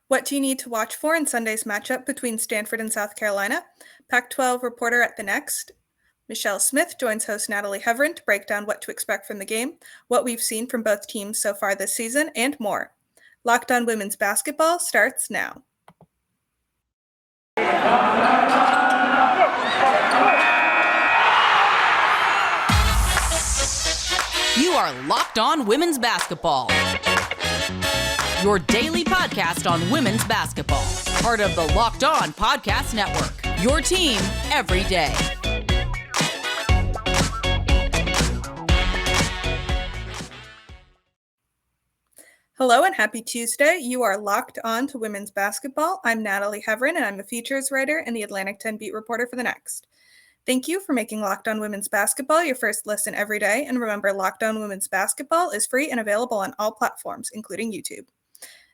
What do you need to watch for in Sunday's matchup between Stanford and South Carolina? Pac-12 reporter at The Next, Michelle Smith, joins host Natalie Heavren to break down what to expect from the game, what we've seen from both teams so far this season, and more. Locked On Women's Basketball starts now. You are Locked On Women's Basketball, your daily podcast on women's basketball. Part of the Locked On Podcast Network, your team every day. Hello and happy Tuesday. You are locked on to women's basketball. I'm Natalie Heavren, and I'm a features writer and the Atlantic 10 beat reporter for The Next. Thank you for making Locked On Women's Basketball your first listen every day. And remember, Locked On Women's Basketball is free and available on all platforms, including YouTube.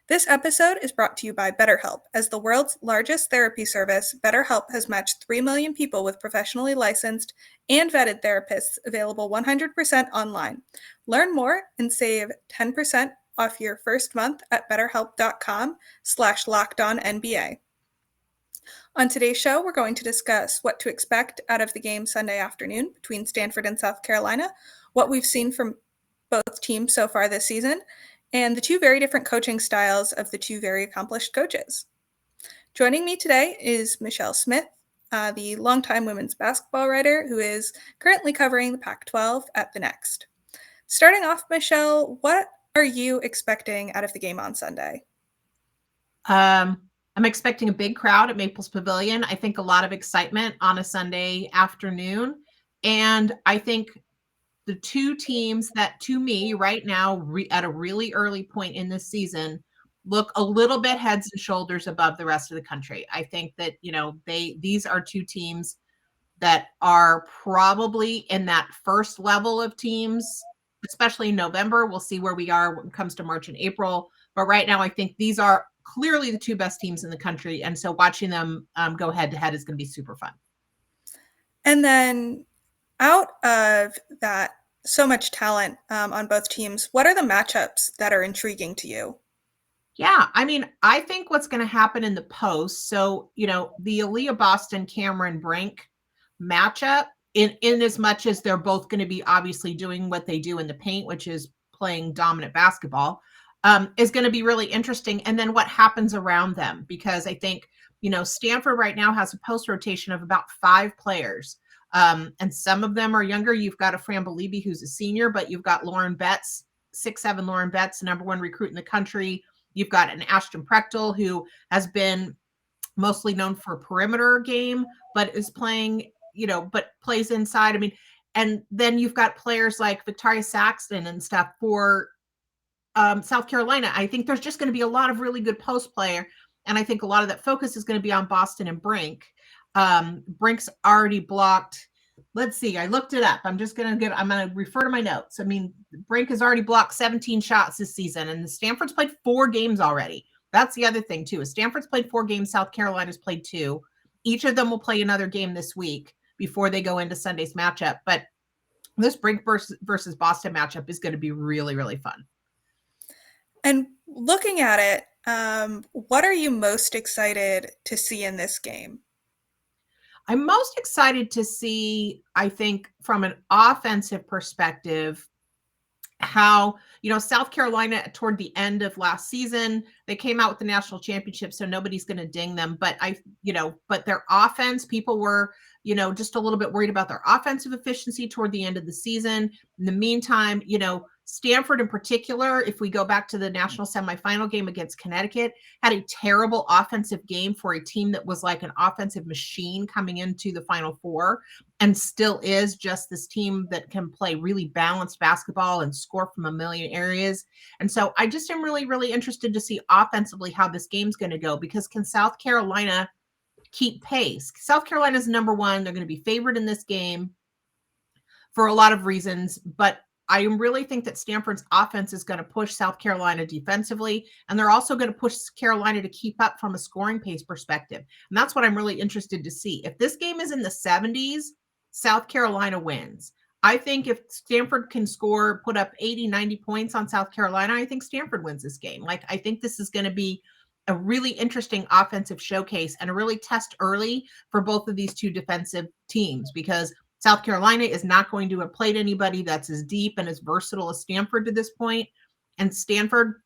This episode is brought to you by BetterHelp. As the world's largest therapy service, BetterHelp has matched 3 million people with professionally licensed and vetted therapists available 100% online. Learn more and save 10% off your first month at betterhelp.com/lockedonnba. On today's show, we're going to discuss what to expect out of the game Sunday afternoon between Stanford and South Carolina, what we've seen from both teams so far this season, and the two very different coaching styles of the two very accomplished coaches. Joining me today is Michelle Smith, the longtime women's basketball writer who is currently covering the Pac-12 at The Next. Starting off, Michelle, what are you expecting out of the game on Sunday? I'm expecting a big crowd at Maples Pavilion. I think a lot of excitement on a Sunday afternoon. And I think the two teams that, to me, right now, at a really early point in this season, look a little bit heads and shoulders above the rest of the country. I think that, these are two teams that are probably in that first level of teams, especially in November. We'll see where we are when it comes to March and April. But right now, I think these are clearly the two best teams in the country. And so watching them go head to head is going to be super fun. And then out of that, so much talent on both teams, what are the matchups that are intriguing to you? Yeah, I think what's going to happen in the post. So, the Aliyah Boston, Cameron Brink matchup, in as much as they're both going to be obviously doing what they do in the paint, which is playing dominant basketball, is going to be really interesting. And then what happens around them, because I think, Stanford right now has a post rotation of about 5 players. And some of them are younger. You've got a Fran Belibi, who's a senior, but you've got Lauren Betts, 6'7" Lauren Betts, number 1 recruit in the country. You've got an Ashton Prechtel, who has been mostly known for a perimeter game, but is playing, but plays inside. And then you've got players like Victoria Saxton and stuff for South Carolina. I think there's just going to be a lot of really good post player. And I think a lot of that focus is going to be on Boston and Brink. Brink's already blocked. Let's see. I looked it up. I'm going to refer to my notes. Brink has already blocked 17 shots this season, and Stanford's played 4 games already. That's the other thing too, is Stanford's played 4 games. South Carolina's played 2. Each of them will play another game this week before they go into Sunday's matchup. But this Brink versus Boston matchup is going to be really, really fun. And looking at it, what are you most excited to see in this game? I'm most excited to see, I think, from an offensive perspective, how, South Carolina toward the end of last season, they came out with the national championship, so nobody's going to ding them. But but their offense, people were, just a little bit worried about their offensive efficiency toward the end of the season. In the meantime, Stanford in particular, if we go back to the national semifinal game against Connecticut, had a terrible offensive game for a team that was like an offensive machine coming into the Final Four, and still is just this team that can play really balanced basketball and score from a million areas. And so I just am really, really interested to see offensively how this game's going to go, because can South Carolina keep pace? South Carolina's number 1. They're going to be favored in this game for a lot of reasons, but I really think that Stanford's offense is going to push South Carolina defensively, and they're also going to push Carolina to keep up from a scoring pace perspective. And that's what I'm really interested to see. If this game is in the 70s, South Carolina wins. I think if Stanford can put up 80, 90 points on South Carolina, I think Stanford wins this game. I think this is going to be a really interesting offensive showcase and a really test early for both of these two defensive teams, because South Carolina is not going to have played anybody that's as deep and as versatile as Stanford to this point. And Stanford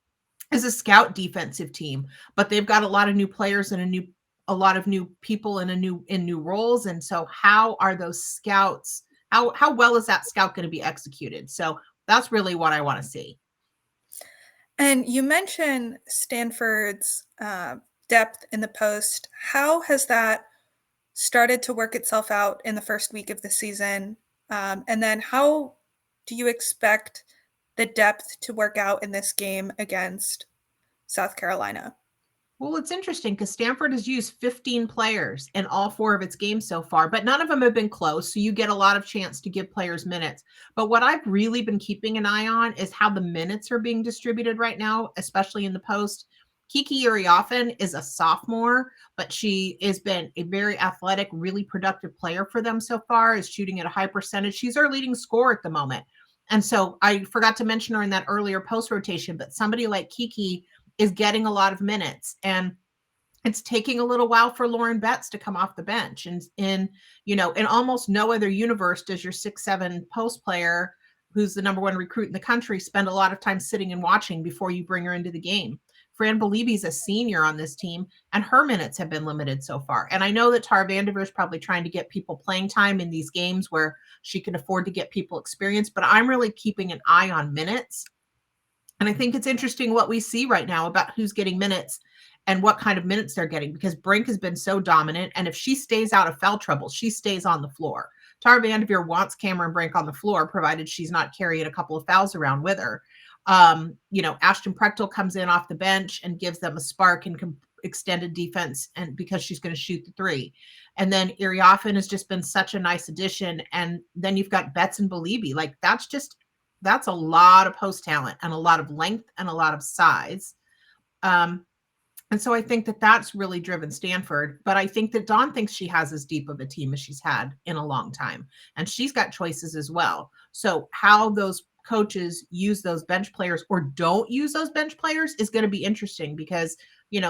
is a scout defensive team, but they've got a lot of new players and a lot of new people in new roles. And so how are those scouts, how well is that scout going to be executed? So that's really what I want to see. And you mentioned Stanford's depth in the post. How has that started to work itself out in the first week of the season? And then how do you expect the depth to work out in this game against South Carolina? Well, it's interesting because Stanford has used 15 players in all 4 of its games so far, but none of them have been close. So you get a lot of chance to give players minutes. But what I've really been keeping an eye on is how the minutes are being distributed right now, especially in the post. Kiki Uriafen is a sophomore, but she has been a very athletic, really productive player for them so far, is shooting at a high percentage. She's our leading scorer at the moment. And so I forgot to mention her in that earlier post rotation, but somebody like Kiki is getting a lot of minutes, and it's taking a little while for Lauren Betts to come off the bench. And in almost no other universe does your 6'7" post player, who's the number 1 recruit in the country, spend a lot of time sitting and watching before you bring her into the game. Fran Belibi's a senior on this team, and her minutes have been limited so far. And I know that Tara VanDerveer is probably trying to get people playing time in these games where she can afford to get people experience, but I'm really keeping an eye on minutes. And I think it's interesting what we see right now about who's getting minutes and what kind of minutes they're getting, because Brink has been so dominant. And if she stays out of foul trouble, she stays on the floor. Tara VanDerveer wants Cameron Brink on the floor, provided she's not carrying a couple of fouls around with her. Ashton Prechtel comes in off the bench and gives them a spark and extended defense, and because she's going to shoot the 3. And then Uriafen has just been such a nice addition. And then you've got Betts and Belibi. Like that's a lot of post talent and a lot of length and a lot of size. And so I think that that's really driven Stanford. But I think that Dawn thinks she has as deep of a team as she's had in a long time. And she's got choices as well. So how those coaches use those bench players or don't use those bench players is going to be interesting, because,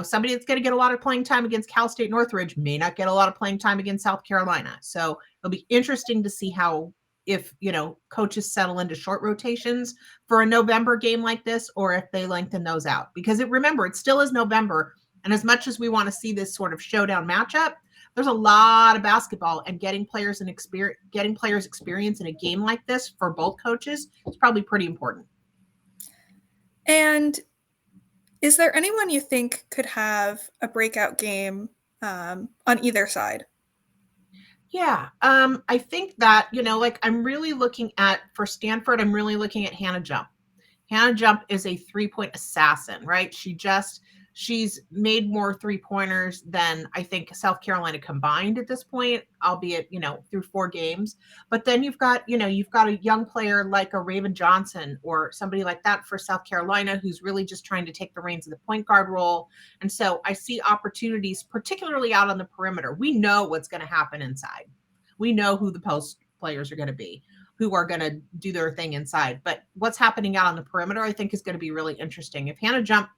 somebody that's going to get a lot of playing time against Cal State Northridge may not get a lot of playing time against South Carolina. So it'll be interesting to see how, if coaches settle into short rotations for a November game like this, or if they lengthen those out, because remember, it still is November. And as much as we want to see this sort of showdown matchup, there's a lot of basketball, and getting players experience in a game like this for both coaches is probably pretty important. And is there anyone you think could have a breakout game on either side? Yeah, I think that, I'm really looking at, for Stanford, I'm really looking at Hannah Jump. Hannah Jump is a 3-point assassin, right? She's made more 3-pointers than I think South Carolina combined at this point, albeit, through 4 games. But then you've got a young player like a Raven Johnson or somebody like that for South Carolina, who's really just trying to take the reins of the point guard role. And so I see opportunities, particularly out on the perimeter. We know what's going to happen inside. We know who the post players are going to be, who are going to do their thing inside. But what's happening out on the perimeter, I think, is going to be really interesting. If Hannah Jump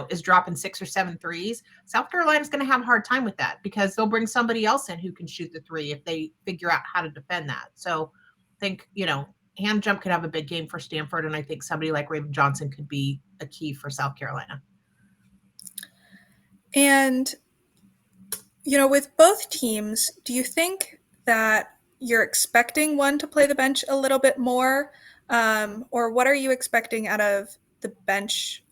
is dropping 6 or 7 threes, South Carolina's going to have a hard time with that, because they'll bring somebody else in who can shoot the 3 if they figure out how to defend that. So I think, Hannah Jump could have a big game for Stanford, and I think somebody like Raven Johnson could be a key for South Carolina. And, with both teams, do you think that you're expecting one to play the bench a little bit more? Or what are you expecting out of the bench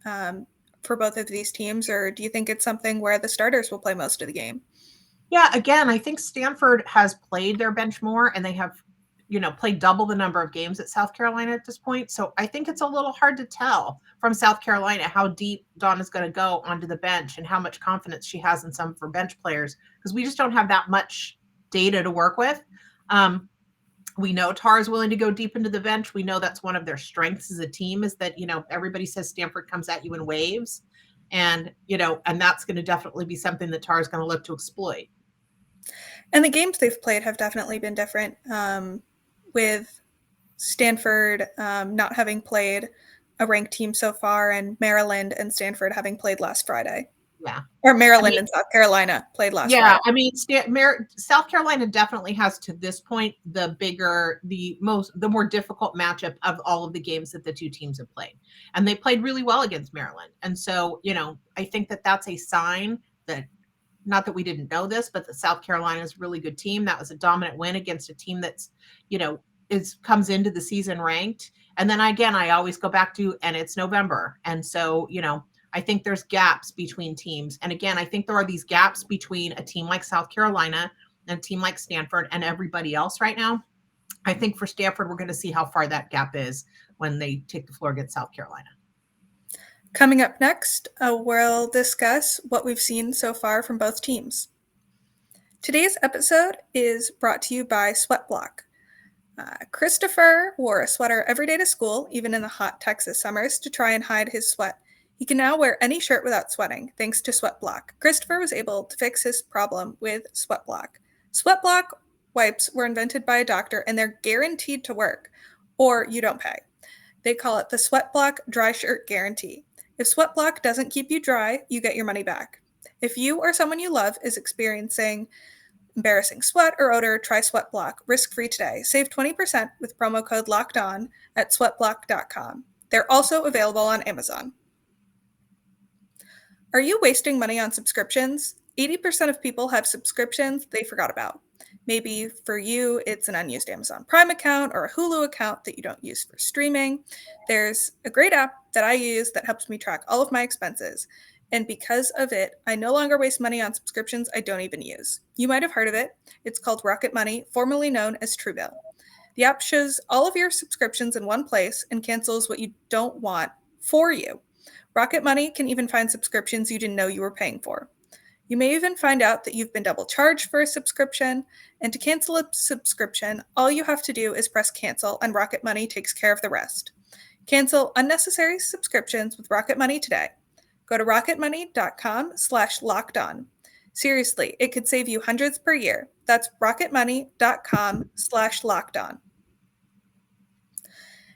for both of these teams, or do you think it's something where the starters will play most of the game? Yeah, again, I think Stanford has played their bench more, and they have, played double the number of games at South Carolina at this point. So I think it's a little hard to tell from South Carolina how deep Dawn is going to go onto the bench and how much confidence she has in some of her bench players, because we just don't have that much data to work with. We know Tara's willing to go deep into the bench. We know that's one of their strengths as a team, is that, everybody says Stanford comes at you in waves. And, and that's going to definitely be something that Tara's going to look to exploit. And the games they've played have definitely been different, with Stanford not having played a ranked team so far, and Maryland and Stanford having played last Friday. Yeah. Or Maryland and South Carolina played last Friday. Yeah, I mean, South Carolina definitely has, to this point, the more difficult matchup of all of the games that the two teams have played. And they played really well against Maryland. And so, I think that that's a sign that, not that we didn't know this, but that South Carolina is a really good team. That was a dominant win against a team that's, comes into the season ranked. And then again, I always go back to, and it's November. And so, I think there's gaps between teams. And again, I think there are these gaps between a team like South Carolina and a team like Stanford and everybody else right now. I think for Stanford, we're going to see how far that gap is when they take the floor against South Carolina. Coming up next, we'll discuss what we've seen so far from both teams. Today's episode is brought to you by Sweatblock. Christopher wore a sweater every day to school, even in the hot Texas summers, to try and hide his sweat. He can now wear any shirt without sweating, thanks to Sweatblock. Christopher was able to fix his problem with Sweatblock. Sweatblock wipes were invented by a doctor, and they're guaranteed to work, or you don't pay. They call it the Sweatblock Dry Shirt Guarantee. If Sweatblock doesn't keep you dry, you get your money back. If you or someone you love is experiencing embarrassing sweat or odor, try Sweatblock risk-free today. Save 20% with promo code LOCKEDON at sweatblock.com. They're also available on Amazon. Are you wasting money on subscriptions? 80% of people have subscriptions they forgot about. Maybe for you, it's an unused Amazon Prime account or a Hulu account that you don't use for streaming. There's a great app that I use that helps me track all of my expenses. And because of it, I no longer waste money on subscriptions I don't even use. You might have heard of it. It's called Rocket Money, formerly known as Truebill. The app shows all of your subscriptions in one place and cancels what you don't want for you. Rocket Money can even find subscriptions you didn't know you were paying for. You may even find out that you've been double charged for a subscription, and to cancel a subscription, all you have to do is press cancel, and Rocket Money takes care of the rest. Cancel unnecessary subscriptions with Rocket Money today. Go to rocketmoney.com/lockedon. Seriously, it could save you hundreds per year. That's rocketmoney.com/lockedon.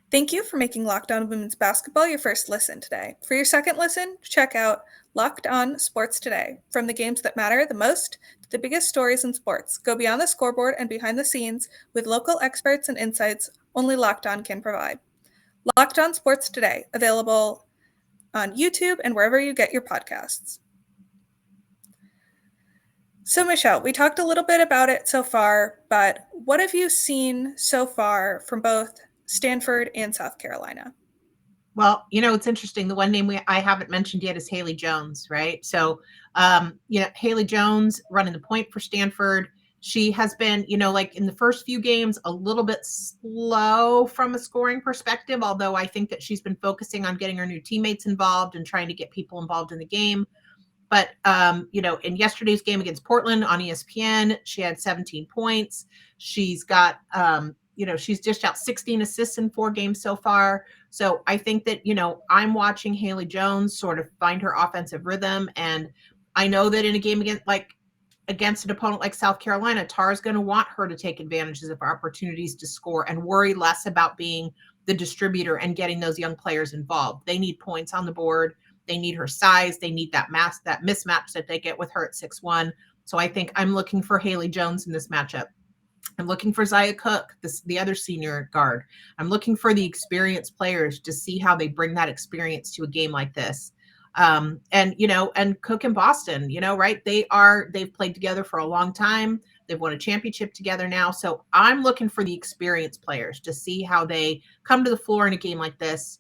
Thank you for making Locked On Women's Basketball your first listen today. For your second listen, check out Locked On Sports Today. From the games that matter the most to the biggest stories in sports, go beyond the scoreboard and behind the scenes with local experts and insights only Locked On can provide. Locked On Sports Today, available on YouTube and wherever you get your podcasts. So, Michelle, we talked a little bit about it so far, but what have you seen so far from both Stanford and South Carolina? Well, it's interesting. The one name I haven't mentioned yet is Haley Jones, right? So, Haley Jones running the point for Stanford. She has been, like in the first few games, a little bit slow from a scoring perspective, although I think that she's been focusing on getting her new teammates involved and trying to get people involved in the game. But, in yesterday's game against Portland on ESPN, she had 17 points. She's got, she's dished out 16 assists in 4 games so far. So I think that, I'm watching Haley Jones sort of find her offensive rhythm. And I know that in a game against an opponent like South Carolina, Tara's going to want her to take advantages of opportunities to score and worry less about being the distributor and getting those young players involved. They need points on the board. They need her size. They need that mismatch that they get with her at 6'1". So I think I'm looking for Haley Jones in this matchup. I'm looking for Zia Cooke, the other senior guard. I'm looking for the experienced players to see how they bring that experience to a game like this. And Cooke and Boston, right? They've played together for a long time. They've won a championship together now. So I'm looking for the experienced players to see how they come to the floor in a game like this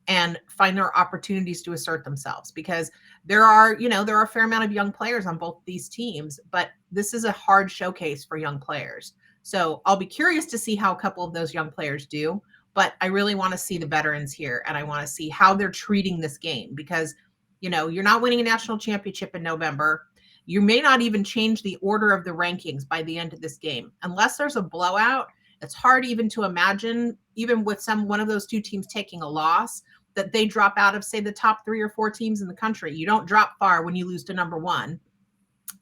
and find their opportunities to assert themselves, because there are a fair amount of young players on both these teams, but this is a hard showcase for young players. So I'll be curious to see how a couple of those young players do, but I really want to see the veterans here, and I want to see how they're treating this game, because, you're not winning a national championship in November. You may not even change the order of the rankings by the end of this game. Unless there's a blowout, it's hard even to imagine, even with one of those two teams taking a loss, that they drop out of, say, the top 3 or 4 teams in the country. You don't drop far when you lose to number 1.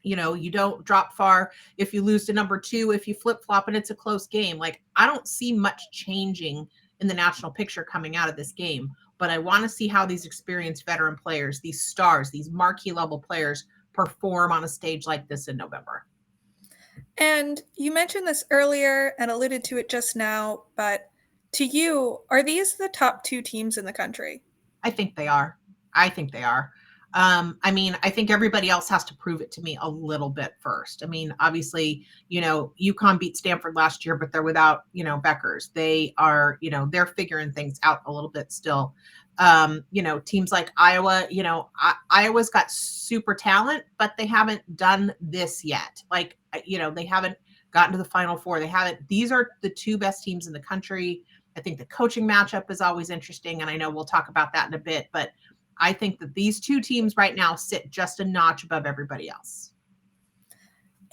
You don't drop far if you lose to number 2, if you flip-flop and it's a close game. Like, I don't see much changing in the national picture coming out of this game. but I want to see how these experienced veteran players, these stars, these marquee level players perform on a stage like this in November. And you mentioned this earlier and alluded to it just now, but to you, are these the top 2 teams in the country? I think they are. I think they are. I mean, I think everybody else has to prove it to me a little bit first. I mean, obviously, UConn beat Stanford last year, but they're without, Beckers. They are, they're figuring things out a little bit still. Teams like Iowa, Iowa's got super talent, but they haven't done this yet. Like, they haven't gotten to the Final Four. These are the 2 best teams in the country. I think the coaching matchup is always interesting, and I know we'll talk about that in a bit, but I think that these 2 teams right now sit just a notch above everybody else.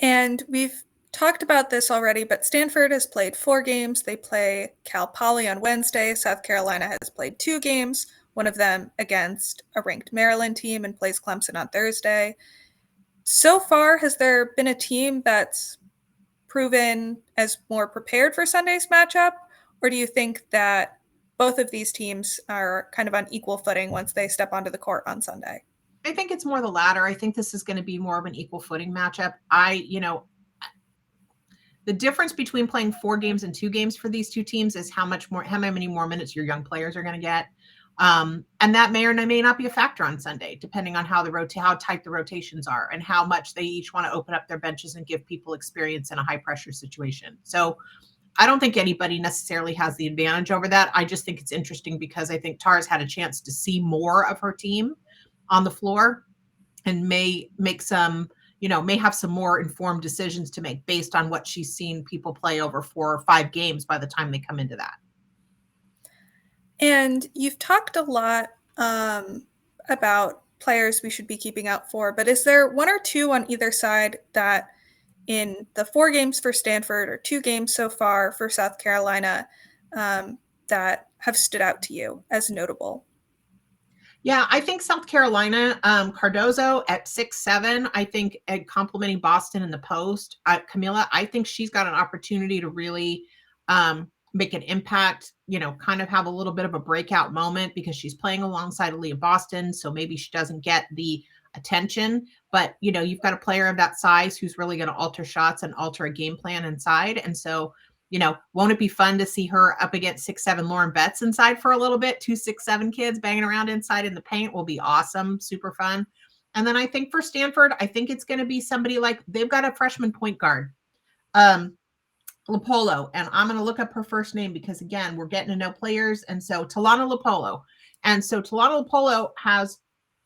And we've talked about this already, but Stanford has played 4 games. They play Cal Poly on Wednesday. South Carolina has played 2 games, one of them against a ranked Maryland team, and plays Clemson on Thursday. So far, has there been a team that's proven as more prepared for Sunday's matchup? Or do you think that both of these teams are kind of on equal footing once they step onto the court on Sunday? I think it's more the latter. I think this is going to be more of an equal footing matchup. The difference between playing 4 games and 2 games for these 2 teams is how many more minutes your young players are going to get. And that may or may not be a factor on Sunday, depending on how tight the rotations are and how much they each want to open up their benches and give people experience in a high pressure situation. So I don't think anybody necessarily has the advantage over that. I just think it's interesting because I think Tara's had a chance to see more of her team on the floor and may have some more informed decisions to make based on what she's seen people play over 4 or 5 games by the time they come into that. And you've talked a lot about players we should be keeping out for, but is there 1 or 2 on either side that in the 4 games for Stanford or 2 games so far for South Carolina that have stood out to you as notable? Yeah, I think South Carolina, Cardozo at 6'7", I think complimenting Boston in the post. Camila, I think she's got an opportunity to really make an impact, kind of have a little bit of a breakout moment because she's playing alongside Aliyah Boston. So maybe she doesn't get the attention, but you've got a player of that size who's really going to alter shots and alter a game plan inside. And so, won't it be fun to see her up against 6'7" Lauren Betts inside for a little bit? 2 6'7" kids banging around inside in the paint will be awesome, super fun. And then I think for Stanford, I think it's going to be somebody like they've got a freshman point guard, Lopolo, and I'm going to look up her first name because again, we're getting to know players. And so Talana Lopolo. And so Talana Lopolo has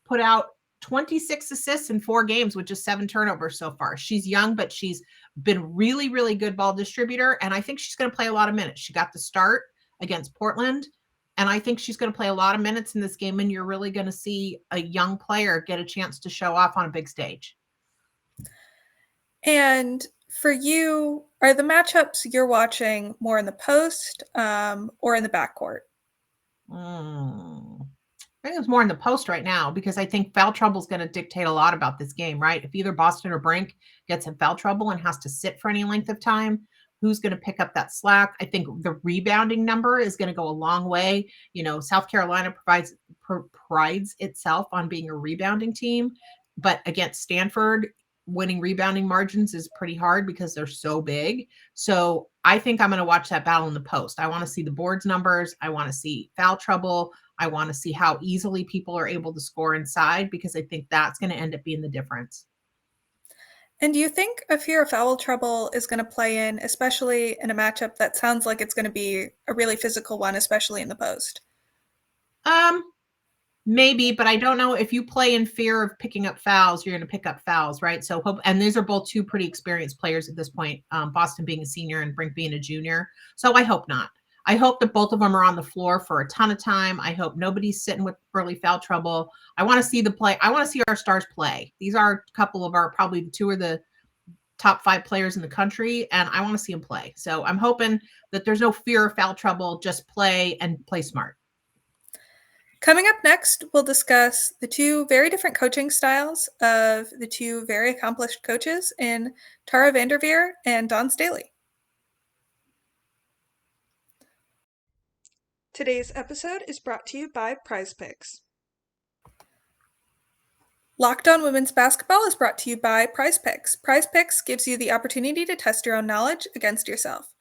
put out 26 assists in 4 games with just 7 turnovers so far. She's young, but she's been really, really good ball distributor. And I think she's going to play a lot of minutes. She got the start against Portland. And I think she's going to play a lot of minutes in this game. And you're really going to see a young player get a chance to show off on a big stage. And for you, are the matchups you're watching more in the post or in the backcourt? I think it's more in the post right now because I think foul trouble is going to dictate a lot about this game, right? If either Boston or Brink gets in foul trouble and has to sit for any length of time, who's going to pick up that slack? I think the rebounding number is going to go a long way. South Carolina prides itself on being a rebounding team, but against Stanford, winning rebounding margins is pretty hard because they're so big. So I think I'm going to watch that battle in the post. I want to see the boards numbers. I want to see foul trouble. I want to see how easily people are able to score inside because I think that's going to end up being the difference. And do you think a fear of foul trouble is going to play in, especially in a matchup that sounds like it's going to be a really physical one, especially in the post? Maybe, but I don't know if you play in fear of picking up fouls, you're going to pick up fouls, right? So, and these are both 2 pretty experienced players at this point, Boston being a senior and Brink being a junior. So I hope not. I hope that both of them are on the floor for a ton of time. I hope nobody's sitting with early foul trouble. I want to see the play. I want to see our stars play. These are a couple of our probably 2 of the top 5 players in the country, and I want to see them play. So I'm hoping that there's no fear of foul trouble, just play and play smart. Coming up next, we'll discuss the 2 very different coaching styles of the 2 very accomplished coaches in Tara VanDerveer and Dawn Staley. Today's episode is brought to you by Prize Picks. Locked On Women's Basketball is brought to you by Prize Picks. Prize Picks gives you the opportunity to test your own knowledge against yourself.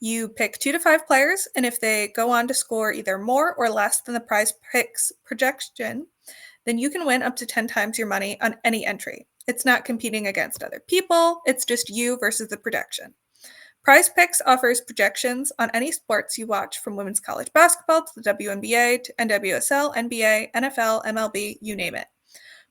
You pick 2 to 5 players, and if they go on to score either more or less than the Prize Picks projection, then you can win up to 10 times your money on any entry. It's not competing against other people, it's just you versus the projection. Prize Picks offers projections on any sports you watch, from women's college basketball to the WNBA to NWSL, NBA, NFL, MLB, you name it.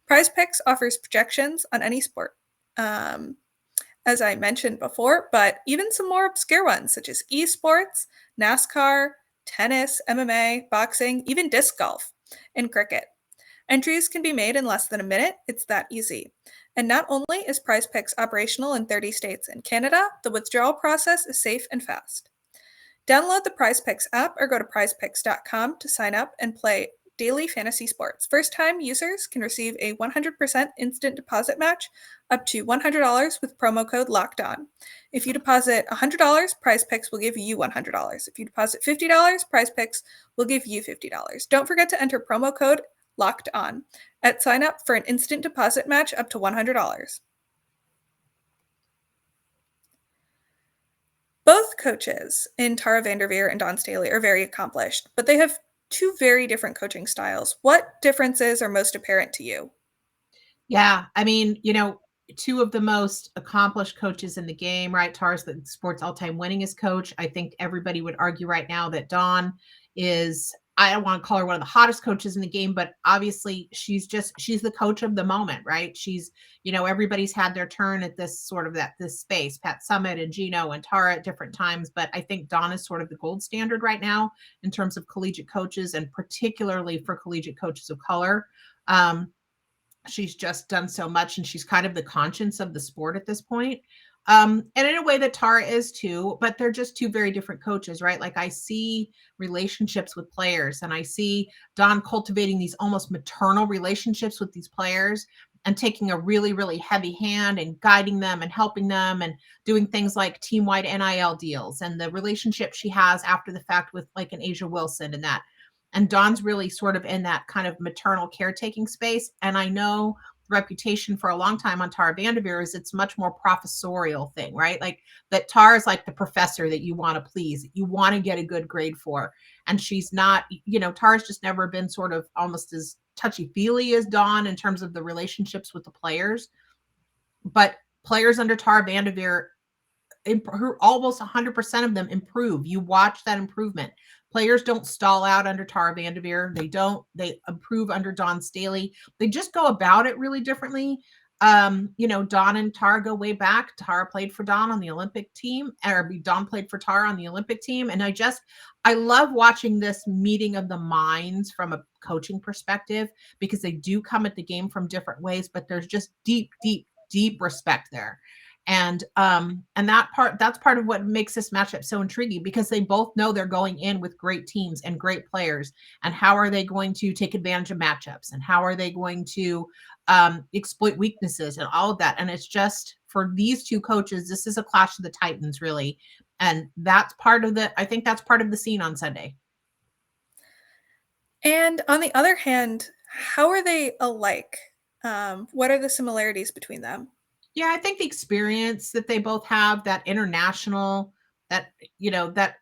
Prize Picks offers projections on any sport, as I mentioned before, but even some more obscure ones such as esports, NASCAR, tennis, MMA, boxing, even disc golf, and cricket. Entries can be made in less than a minute. It's that easy. And not only is Prize Picks operational in 30 states and Canada, the withdrawal process is safe and fast. Download the Prize Picks app or go to prizepicks.com to sign up and play daily fantasy sports. First-time users can receive a 100% instant deposit match up to $100 with promo code LOCKEDON. If you deposit $100, Prize Picks will give you $100. If you deposit $50, Prize Picks will give you $50. Don't forget to enter promo code Locked On at sign up for an instant deposit match up to $100. Both coaches in Tara VanDerveer and Dawn Staley are very accomplished, but they have 2 very different coaching styles. What differences are most apparent to you? Yeah, I mean, 2 of the most accomplished coaches in the game, right? Tara's the sports all-time winningest coach. I think everybody would argue right now that Dawn is, I don't want to call her one of the hottest coaches in the game, but obviously she's the coach of the moment, right? She's, everybody's had their turn at this this space, Pat Summitt and Gino and Tara at different times. But I think Dawn is sort of the gold standard right now in terms of collegiate coaches, and particularly for collegiate coaches of color. She's just done so much, and she's kind of the conscience of the sport at this point. And in a way that Tara is too, but they're just 2 very different coaches, right? Like, I see relationships with players, and I see Dawn cultivating these almost maternal relationships with these players and taking a really, really heavy hand and guiding them and helping them and doing things like team-wide NIL deals, and the relationship she has after the fact with like an Asia Wilson and that. And Dawn's really sort of in that kind of maternal caretaking space. And I know the reputation for a long time on Tara VanDerveer is it's much more professorial thing, right? Like that Tara's like the professor that you want to please, that you want to get a good grade for. And she's not, Tara's just never been sort of almost as touchy-feely as Dawn in terms of the relationships with the players. But players under Tara VanDerveer, almost 100% of them improve. You watch that improvement. Players don't stall out under Tara VanDerveer. They improve under Dawn Staley. They just go about it really differently. Dawn and Tara go way back. Tara played for Dawn on the Olympic team, or Dawn played for Tara on the Olympic team. And I love watching this meeting of the minds from a coaching perspective, because they do come at the game from different ways, but there's just deep, deep, deep respect there. And that's part of what makes this matchup so intriguing, because they both know they're going in with great teams and great players, and how are they going to take advantage of matchups, and how are they going to exploit weaknesses and all of that. And it's just, for these 2 coaches, this is a clash of the Titans, really. And I think that's part of the scene on Sunday. And on the other hand, how are they alike? What are the similarities between them? Yeah, I think the experience that they both have, that international, that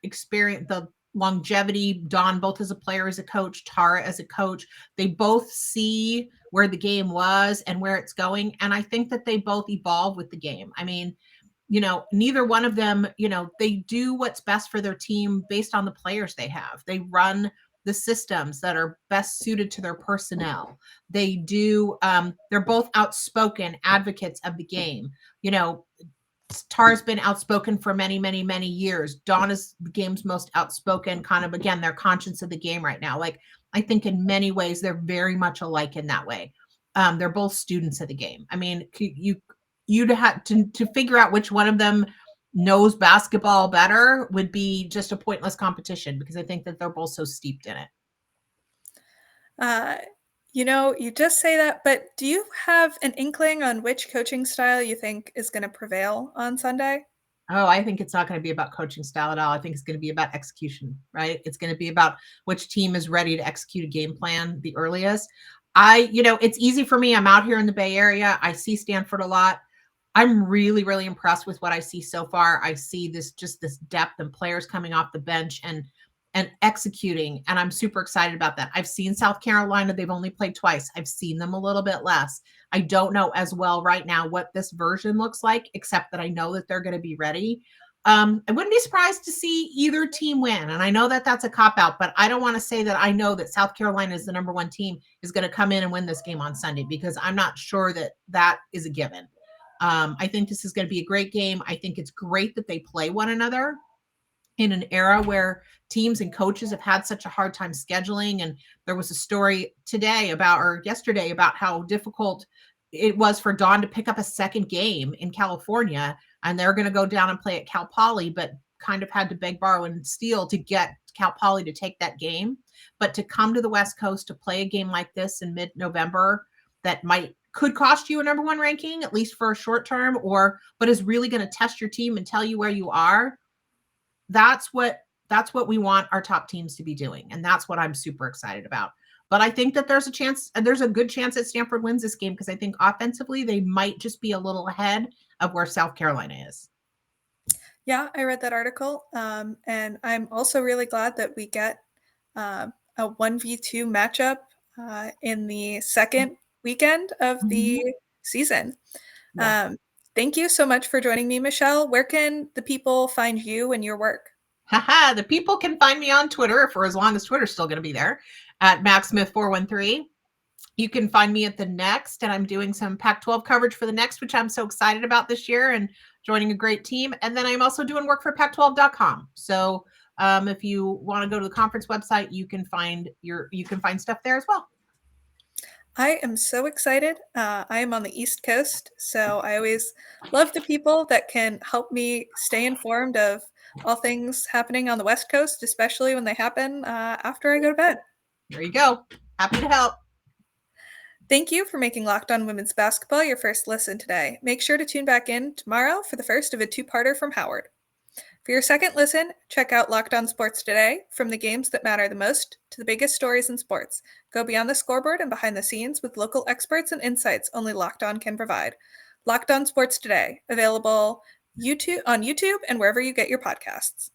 experience, the longevity, Dawn both as a player, as a coach, Tara as a coach, they both see where the game was and where it's going. And I think that they both evolve with the game. I mean, neither one of them, they do what's best for their team based on the players they have. They run the systems that are best suited to their personnel. They do, they're both outspoken advocates of the game. Tara's been outspoken for many, many, many years. Dawn is the game's most outspoken, kind of, again, their conscience of the game right now. Like, I think in many ways, they're very much alike in that way. They're both students of the game. I mean, you'd have to figure out which one of them knows basketball better would be just a pointless competition, because I think that they're both so steeped in it. You just say that, but do you have an inkling on which coaching style you think is going to prevail on Sunday? Oh, I think it's not going to be about coaching style at all. I think it's going to be about execution, right? It's going to be about which team is ready to execute a game plan the earliest. It's easy for me. I'm out here in the Bay Area. I see Stanford a lot. I'm really, really impressed with what I see so far. I see this depth and players coming off the bench and executing, and I'm super excited about that. I've seen South Carolina. They've only played twice. I've seen them a little bit less. I don't know as well right now what this version looks like, except that I know that they're going to be ready. I wouldn't be surprised to see either team win. And I know that that's a cop-out, but I don't want to say that I know that South Carolina is the number one team is going to come in and win this game on Sunday, because I'm not sure that that is a given. I think this is going to be a great game. I think it's great that they play one another in an era where teams and coaches have had such a hard time scheduling. And there was a story yesterday about how difficult it was for Dawn to pick up a second game in California, and they're going to go down and play at Cal Poly, but kind of had to beg, borrow, and steal to get Cal Poly to take that game. But to come to the West Coast to play a game like this in mid-November that could cost you a number one ranking, at least for a short term, but is really going to test your team and tell you where you are. That's what we want our top teams to be doing. And that's what I'm super excited about. But I think that there's a good chance that Stanford wins this game, because I think offensively they might just be a little ahead of where South Carolina is. Yeah, I read that article. And I'm also really glad that we get a 1v2 matchup in the second weekend of the season. Yeah. Thank you so much for joining me, Michelle. Where can the people find you and your work? The people can find me on Twitter, for as long as Twitter's still going to be there, at MaxSmith413. You can find me at the Next, and I'm doing some Pac-12 coverage for the Next, which I'm so excited about this year, and joining a great team. And then I'm also doing work for Pac12.com. So if you want to go to the conference website, you can find stuff there as well. I am so excited. I am on the East Coast, so I always love the people that can help me stay informed of all things happening on the West Coast, especially when they happen after I go to bed. There you go. Happy to help. Thank you for making Locked On Women's Basketball your first listen today. Make sure to tune back in tomorrow for the first of a two-parter from Howard. For your second listen, check out Locked On Sports Today. From the games that matter the most to the biggest stories in sports. Go beyond the scoreboard and behind the scenes with local experts and insights only Locked On can provide. Locked On Sports Today, available on YouTube and wherever you get your podcasts.